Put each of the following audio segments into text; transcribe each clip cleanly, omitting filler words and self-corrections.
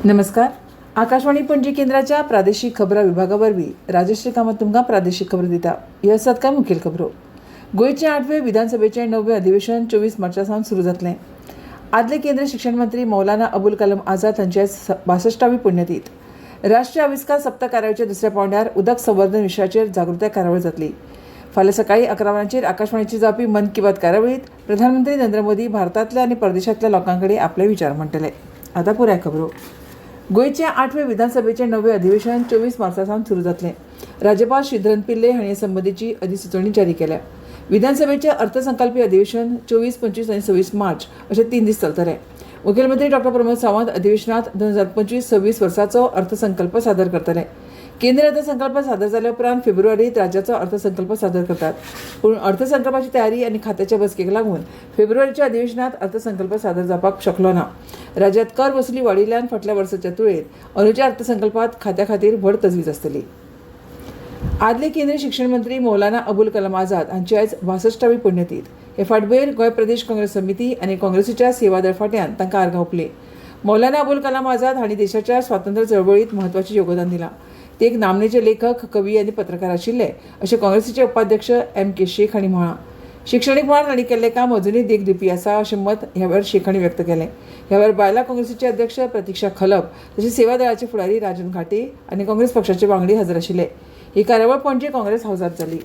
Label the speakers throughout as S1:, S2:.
S1: नमस्कार. आकाशवाणी पणजी केंद्राच्या प्रादेशिक खबरां विभागावरवीं राजश्री कामत तुमकां प्रादेशिक खबरो दिता. ह्यो आसात कांय मुखेल खबरो. गोंयचे 8वें विधानसभेचें 9वें अधिवेशन 24 मार्चासावन सुरू जातलें. आदले केंद्रीय शिक्षण मंत्री मौलाना अबुल कलाम आझाद हांची आयज 62वी पुण्यतीथ. राष्ट्रीय आविष्कार सप्तक कार्यावळीच्या दुसऱ्या पांवड्यार उदक संवर्धन विशयाचेर जागृताय कार्यावळ जातली. फाल्यां सकाळीं 11 वरांचेर आकाशवाणीचेर जावपी मन की बात कार्यावळींत प्रधानमंत्री नरेंद्र मोदी भारतांतल्या आनी परदेशांतल्या लोकांकडेन आपले विचार मांडटले. आतां पुराय खबरो. गोंयचे 8वें विधानसभेचें 9वें अधिवेशन 24 मार्चासावन सुरू जातलें. राज्यपाल श्रीधरन पिल्ले हांणी हे संबंदीची अधिसुचोवणी जारी केल्या. विधानसभेचें अर्थसंकल्पीय अधिवेशन 24, 25 आनी 26 मार्च अशे 3 दीस चलतलें. मुखेलमंत्री डॉ. प्रमोद सावंत अधिवेशनांत 2025-26 वर्साचो अर्थसंकल्प सादर करतले. केंद्रीय अर्थसंकल्प सादर जाल्या उपरांत फेब्रुवारींत राज्याचो अर्थसंकल्प सादर करतात. पूण अर्थसंकल्पाची तयारी आनी खात्याच्या बसकेक लागून फेब्रुवारीच्या अधिवेशनांत अर्थसंकल्प सादर जावपाक शकलो ना. राज्यांत कर वसुली वाडिल्ल्यान फाटल्या वर्साच्या तुळेंत अंदूच्या अर्थसंकल्पांत खात्या खातीर व्हड तजवीज आसतली. आदले केंद्रीय शिक्षण मंत्री मौलाना अबुल कलाम आझाद हांची आयज 62वी पुण्यतीथ. हे फाटभुंयेर गोंय प्रदेश काँग्रेस समिती आनी काँग्रेसीच्या सेवादळ फाट्यान तांकां आर्गां ओंपली. मौलाना अबुल कलाम आझाद हांणी देशाच्या स्वातंत्र्य चळवळींत म्हत्वाचें योगदान दिलां. ते एक नामनेचे लेखक, कवी आनी पत्रकार आशिल्ले अशें काँग्रेसीचे उपाध्यक्ष M.K. शेख हांणी म्हळां. शिक्षणीक मळार तांणी केल्लें काम अजुनूय देख दिवपी आसा अशें मत ह्या वेळार शेख हांणी व्यक्त केलें. ह्या वेळार बायला काँग्रेसीचे अध्यक्ष प्रतीक्षा खलप तशेंच सेवा दळाचे फुडारी राजन घाटे आनी काँग्रेस पक्षाचे वांगडी हजर आशिल्ले. ही कार्यावळ पणजी काँग्रेस हावसांत जाली.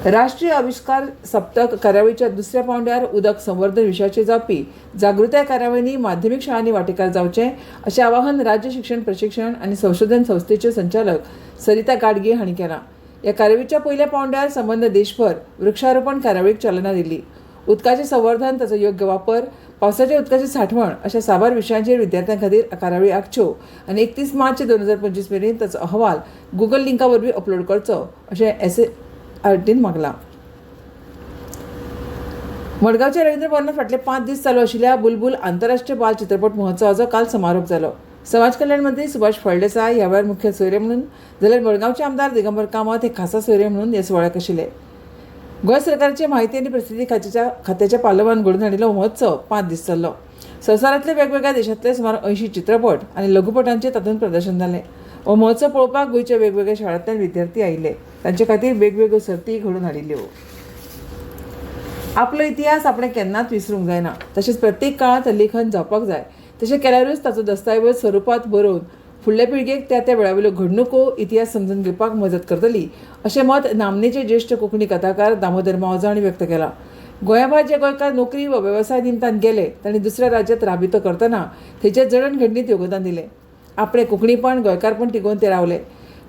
S1: राष्ट्रीय आविष्कार सप्तक कार्यावळीच्या दुसऱ्या पांवड्यार उदक संवर्धन विशयाचेर जावपी जागृताय कार्यावळींनी माध्यमीक शाळांनी वांटेकार जावचें अशें आवाहन राज्य शिक्षण प्रशिक्षण आनी संशोधन संस्थेचे संचालक सरिता गाडगे हांणी केलां. ह्या कार्यावळीच्या पयल्या पांवड्यार संबंद देशभर वृक्षारोपण कार्यावळीक चालना दिल्ली. उदकाचें संवर्धन, ताचो योग्य वापर, पावसाच्या उदकाची साठवण अशा साबार विशयांचेर विद्यार्थ्यां खातीर कार्यावळी आंखच्यो आनी 31 मार्च 2025 मेरेन ताचो अहवाल गुगल लिंका वरवीं अपलोड करचो अशें SARTन मागलां. मडगांवच्या रवींद्र भवनांत फाटले 5 दीस चालू आशिल्ल्या बुलबुल आंतरराष्ट्रीय बाल चित्रपट महोत्सवाचो काल समारोप जालो. समाज कल्याण मंत्री सुभाष फळदेसाय ह्या वेळार मुखेल सोयरे म्हणून जाल्यार मडगांवचे आमदार दिगंबर कामत हे खासा सोयरे म्हणून ह्या सुवाळ्याक आशिल्ले. गोंय सरकाराचे म्हायती आनी प्रसिद्धी खात्याच्या पालवान घडोवन हाडिल्लो महोत्सव 5 दीस चल्लो. संवसारांतले वेगवेगळ्या देशांतले सुमार 80 चित्रपट आनी लघुपटांचें तातूंत प्रदर्शन जालें. हो महोत्सव पळोवपाक गोंयच्या वेगवेगळ्या शाळांतल्यान विद्यार्थी आयिल्ले. तांचे खातीर वेगवेगळ्यो सर्ती घडोवन हाडिल्ल्यो. आपलो इतिहास आपणे केन्नाच विसरूंक जायना. तशेंच प्रत्येक काळांत लेखन जावपाक जाय. तशें केल्यारूच ताचो दस्तावेज स्वरुपांत बरोवन फुडल्या पिळगेक त्या वेळावेल्यो घडणुको इतिहास समजून घेवपाक मजत करतली अशें मत नामनेचे ज्येश्ठ कोंकणी कथाकार दामोदर मावजो हांणी व्यक्त केलां. गोंया भायर जे गोंयकार नोकरी वा वेवसाय निमतान गेले तांणी दुसऱ्या राज्यांत राबितो करतना थंयच्या जडणघडणींत योगदान दिलें. आपणें कोंकणीपण गोंयकारपण तिगोवन ते रावले.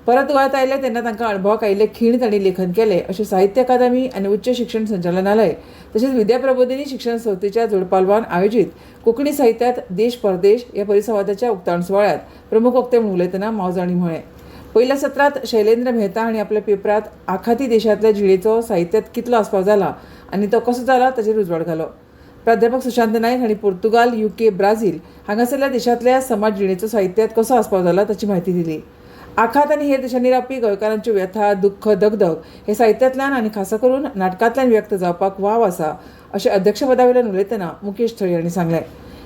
S1: परत गोंयांत आयले तेन्ना तांकां अणभवाक आयिल्ले खीण तांणी लेखन केलें अशें साहित्य अकादमी आनी उच्च शिक्षण संचालनालय तशेंच विद्याप्रबोधिनी शिक्षण संस्थेच्या जोडपालवान आयोजीत कोंकणी साहित्यांत देश परदेश ह्या परिसंवादाच्या उक्तावण सुवाळ्यात प्रमुख वक्ते म्हणून उलयतना मावजो हांणी म्हळें. पयल्या सत्रांत शैलेंद्र मेहता हांणी आपल्या पेपरांत आखाती देशांतल्या जिणेचो साहित्यांत कितलो आस्पाव जाला आनी तो कसो जाला ताचेर उजवाड घालो. प्राध्यापक सुशांत नायक हांणी पुर्तुगाल, UK, ब्राझील हांगासरल्या देशांतल्या समाज जिणेचो साहित्यांत कसो आस्पाव जाला ताची म्हायती दिली. आखात आनी हेर देशांनी रावपी गोंयकारांच्यो व्यथा, दुख्ख, दगदग हे साहित्यांतल्यान आनी खासा करून नाटकांतल्यान व्यक्त जावपाक वाव आसा अशें अध्यक्षपदावेल्यान उलयतना मुकेश थळी हांणी सांगलें.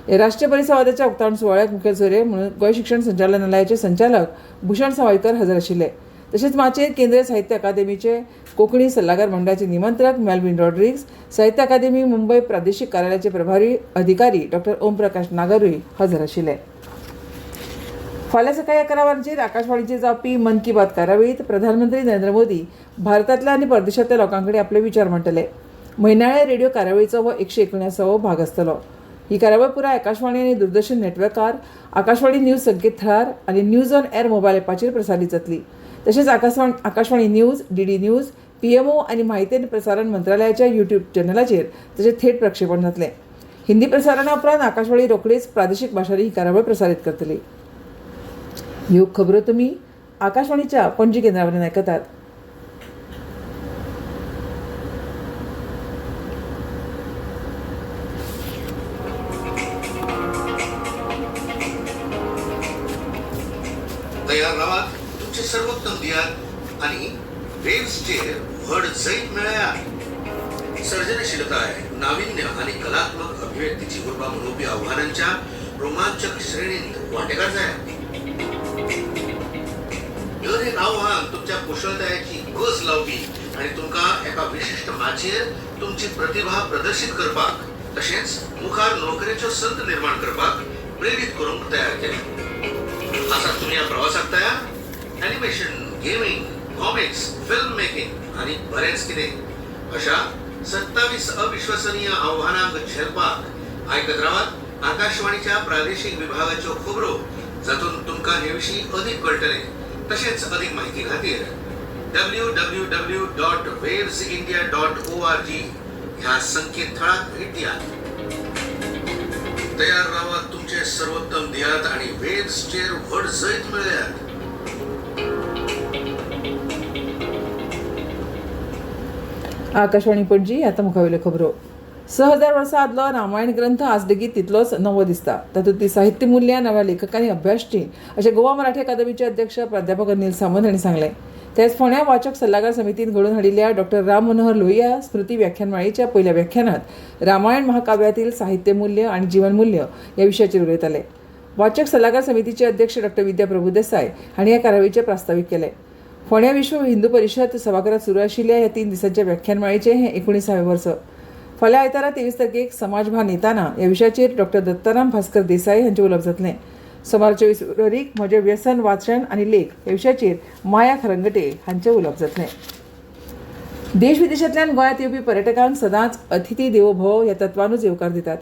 S1: हे राष्ट्रीय परिसंवादाच्या उक्तावण सुवाळ्याक मुखेल सोयरे म्हणून गोंय शिक्षण संचालनालयाचे संचालक भूषण सावयकर हजर आशिल्ले. तशेंच माचयेर केंद्रीय साहित्य अकादेमीचे कोंकणी सल्लागार मंडळाचे निमंत्रक मेल्विन रॉड्रिग्स, साहित्य अकादेमी मुंबय प्रादेशीक कार्यालयाचे प्रभारी अधिकारी डॉ. ओम प्रकाश नागरूय हजर आशिल्ले. फाल्यां सकाळीं 11 वरांचेर आकाशवाणीचेर जावपी मन की बात कार्यावळींत प्रधानमंत्री नरेंद्र मोदी भारतांतल्या आनी परदेशांतल्या लोकांकडेन आपले विचार मांडटले. म्हयनाळे रेडिओ कार्यावळीचो हो 119वो भाग आसतलो. ही कार्यावळ पुराय आकाशवाणी आनी दूरदर्शन नेटवर्कार, आकाशवाणी न्यूज संकेतथळार आनी न्यूज ऑन एअर मोबायल ॲपाचेर प्रसारीत जातली. तशेंच Akashvani news, DD news, PMO आनी म्हायती आनी प्रसारण मंत्रालयाच्या YouTube चॅनलाचेर ताचें थेट प्रक्षेपण जातलें. हिंदी प्रसारणा उपरांत आकाशवाणी रोखडीच प्रादेशीक भाशांनी ही कार्यावळ प्रसारीत करतली. ह्यो खबरो तुमी आकाशवाणीच्या पणजी केंद्रावरून आयकतात.
S2: तयार रावात तुमचे सर्वोत्तम दियात आणि वेव्हसचेर व्हड जैत मेळ्ळ्यात. सर्जनशीलताय, नाविन्य आणि कलात्मक अभिव्यक्तीची उर्बा मनोवपी आव्हानांच्या रोमांचक श्रेणींत वांटेकार जायात. ह्यो एक आव्हान तुमच्या कुशळटायेची कस लावपी आनी तुमकां एका विशिश्ट माचयेर तुमची प्रतिभा प्रदर्शीत करपाक तशेंच मुखार नोकरेच्यो संद निर्माण करपाक प्रेरीत करूंक तयार केला. आसात तुमी ह्या प्रवासाक तयार? Animation, gaming, comics, film making आनी बरेंच कितें अशा 27 अविश्वसनीय आव्हानांक झेलपाक आयकत रावात आकाशवाणीच्या प्रादेशीक विभागाच्यो खबरो, जातून तुमकां हे विशीं अदीक कळटलें. तशेंच अदीक म्हायती खातीर www.wavesindia.org ह्या संकेतथळाक भेट दियात. तयार रावात तुमचे सर्वोत्तम दियात आणि वेव्हसचेर व्हड जैत मेळ्यात.
S1: आकाशवाणी पणजी आता मुखावेल्यो खबरो. 6000 वर्सां आदलो रामायण ग्रंथ आज लेगीत तितलोच नवो दिसता. तातूंतली साहित्य मुल्यां नव्या लेखकांनी अभ्यासची अशें गोवा मराठी अकादमीचे अध्यक्ष प्राध्यापक अनिल सामंत हांणी सांगलें. तेच फोंड्या वाचक सल्लागार समितीन घडोवन हाडिल्ल्या डॉ. राम मनोहर लोहिया स्मृती व्याख्यानमाळेच्या पयल्या व्याख्यानात रामायण महाकाव्यातील साहित्य मूल्य आणि जीवनमूल्य ह्या विशयाचेर उलयताले. वाचक सल्लागार समितीचे अध्यक्ष डॉ. विद्या प्रभुदेसाय हांणी ह्या कार्यावळीचें प्रास्ताविक केलें. फोंड्या विश्व हिंदू परिशद सभाघरात सुरू आशिल्ल्या ह्या 3 दिसांच्या व्याख्यानमाळेचें हें 19वें वर्स. फाल्यां आयतारा 23 तारखेक समाजभान येताना ह्या विशयाचेर डॉ. दत्ताराम भास्कर देसाई हांचें उलोवप जातलें. सुमार 24 फेब्रुवारीक म्हजें व्यसन वाचन आनी लेख ह्या विशयाचेर माया खरंगटे हांचें उलोवप जातलें. देश विदेशांतल्यान गोंयांत येवपी पर्यटकांक सदांच अतिथी देवो भव ह्या तत्वानूच येवकार दितात.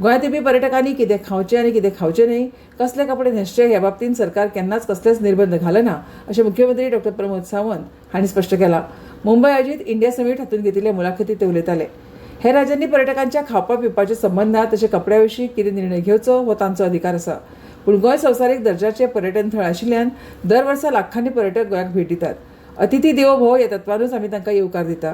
S1: गोंयांत येवपी पर्यटकांनी कितें खावचें आनी कितें खावचें न्हय, कसले कपडे न्हेसचे ह्या बाबतींत सरकार केन्नाच कसलेच निर्बंध घालना अशें मुख्यमंत्री डॉ. प्रमोद सावंत हांणी स्पश्ट केलां. मुंबय आयोजीत इंडिया समीट हातूंत घेतिल्ल्या मुलाखतींत ते उलयताले. हेर राज्यांनी पर्यटकांच्या खावपा पिवपाच्या संबंदात तशें कपड्या विशीं कितें निर्णय घेवचो हो तांचो अधिकार आसा. पूण गोंय संवसारीक दर्जाचें पर्यटन थळ आशिल्ल्यान दर वर्सा लाखांनी पर्यटक गोंयाक भेट दितात. अतिथी देवो भव ह्या तत्वानूच आमी तांकां येवकार दिता.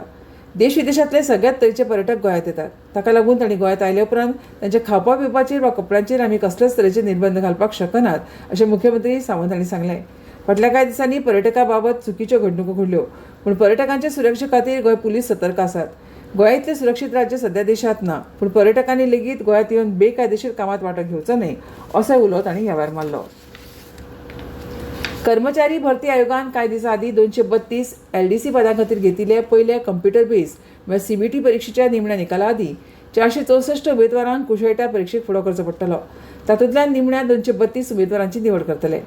S1: देश विदेशांतले सगळ्यात तरेचे पर्यटक गोंयांत येतात. ताका लागून तांणी गोंयांत आयले उपरांत तांच्या खावपा पिवपाचेर वा कपड्यांचेर आमी कसलेच तरेचे निर्बंध घालपाक शकनात अशें मुख्यमंत्री सावंत हांणी सांगलें. फाटल्या कांय दिसांनी पर्यटकां बाबत चुकीच्यो घडणुको घडल्यो, पूण पर्यटकांच्या सुरक्षे खातीर गोंय पुलीस सतर्क आसात. गोंयांतलें सुरक्षीत राज्य सध्या देशांत ना, पूण पर्यटकांनी लेगीत गोंयांत येवन बेकायदेशीर कामांत वांटो घेवचो न्हय असोय उलो तांणी ह्या वेळार मारलो. कर्मचारी भरती आयोगान कांय दिसां आदीं 232 LDC पदां खातीर घेतिल्ले पयले कंप्युटर बेस CBT परीक्षेच्या निमण्या निकाला आदीं 464 उमेदवारांक कुशळटाय परीक्षेक फुडो करचो पडटलो. तातूंतल्यान निमण्या 232 उमेदवारांची निवड करतले.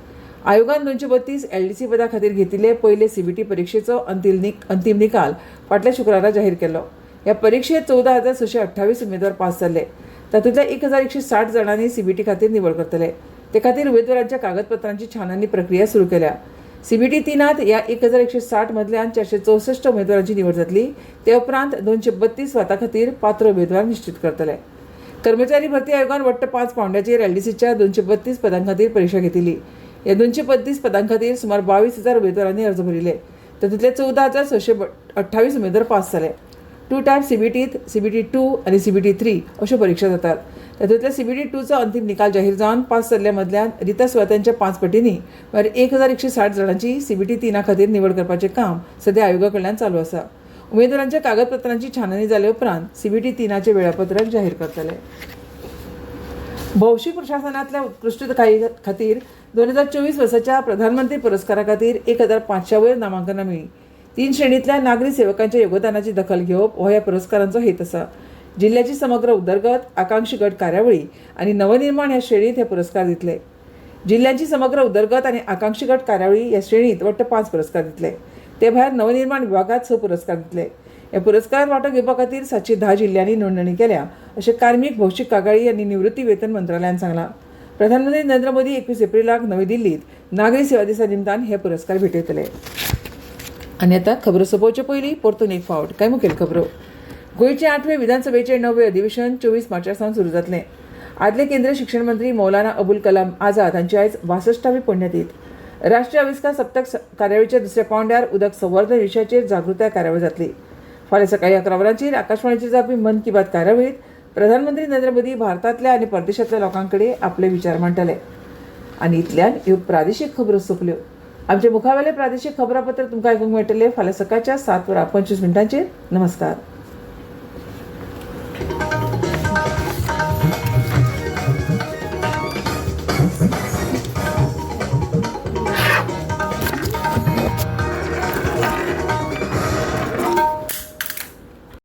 S1: आयोगान 232 LDC पदां खातीर घेतिल्ले पयले CBT परीक्षेचो अंतीम निकाल फाटल्या शुक्रारा जाहीर केलो. ह्या परीक्षेत 14,628 उमेदवार पास जाल्ले. तातूंतल्या 1,160 जाणांनी CBT खातीर निवड करतले. ते खातीर उमेदवारांच्या कागदपत्रांची छाननी प्रक्रिया सुरू केल्या. CBT 3त ह्या 1,160 मदल्यान 464 उमेदवारांची निवड जातली. ते उपरांत 232 सुवातां खातीर पात्र उमेदवार निश्चित करतले. कर्मचारी भरती आयोगान वट्ट 5 पावंड्याचेर LDCच्या 232 पदां खातीर परीक्षा घेतिल्ली. ह्या 232 पदां खातीर सुमार 22,000 उमेदवारांनी अर्ज भरिल्ले. तातूंतले 14,628 उमेदवार पास जाले. 2 टायप CBTत CBT 2 आनी CBT 3 अश्यो परीक्षा जातात. तातूंतल्या CBT 2चो अंतीम निकाल जाहीर जावन पास जाल्ल्या मदल्यान रित्या सुवातांच्या 5 पटींनी म्हळ्यार 1,160 जाणांची CBT 3 खातीर निवड करपाचें काम सध्या आयोगा कडल्यान चालू आसा. उमेदवारांच्या कागदपत्रांची छाननी जाले उपरांत CBT 3चे वेळापत्रक जाहीर करतले. भौशीक प्रशासनांतल्या उत्कृश्टताये खातीर 2024 वर्साच्या प्रधानमंत्री पुरस्कारा खातीर 1,500 वयर नामांकनां मेळ्ळीं. 3 श्रेणींतल्या नागरी सेवकांच्या योगदानाची दखल घेवप हो ह्या पुरस्कारांचो हेत आसा. जिल्ह्याची समग्र उदरगत, आकांक्षी गट कार्यावळी आनी नवनिर्माण ह्या श्रेणींत हे पुरस्कार दितले. जिल्ह्यांची समग्र उदरगत आनी आकांक्षी गट कार्यावळी ह्या श्रेणींत वट्ट 5 पुरस्कार दितले. ते भायर नवनिर्माण विभागात 6 पुरस्कार दितले. ह्या पुरस्कारांत वांटो घेवपा खातीर 710 जिल्ह्यांनी नोंदणी केल्या अशें कार्मीक भौशीक कागाळी आनी निवृत्ती वेतन मंत्रालयान सांगलां. प्रधानमंत्री नरेंद्र मोदी 21 एप्रिलाक नवी दिल्लीत नागरी सेवा दिसा निमतान हे पुरस्कार भेटयतले. आनी आतां खबरो सोंपोवचे पयलीं परतून एक फावट कांय मुखेल खबरो. गोंयचे 8वें विधानसभेचें 9वें अधिवेशन 24 मार्चासावन सुरू जातलें. आदले केंद्रीय शिक्षण मंत्री मौलाना अबुल कलाम आझाद हांची आयज 62वी पुण्यतीथ. राष्ट्रीय अविष्कार सप्तक कार्यावळीच्या दुसऱ्या पावंड्यार उदक संवर्धन विशयाचेर जागृताय कार्यावळ जातली. फाल्यां सकाळीं 11 वरांचेर आकाशवाणीचेर जावपी मन की बात कार्यावळीत प्रधानमंत्री नरेंद्र मोदी भारतांतल्या आनी परदेशांतल्या लोकां कडेन आपले विचार मांडटले. आनी इतल्यान ह्यो प्रादेशीक खबरो सोंपल्यो. आमचे मुखावेले प्रादेशीक खबरापत्र तुमकां आयकूंक मेळटले फाल्यां सकाळच्या 7:25 नमस्कार.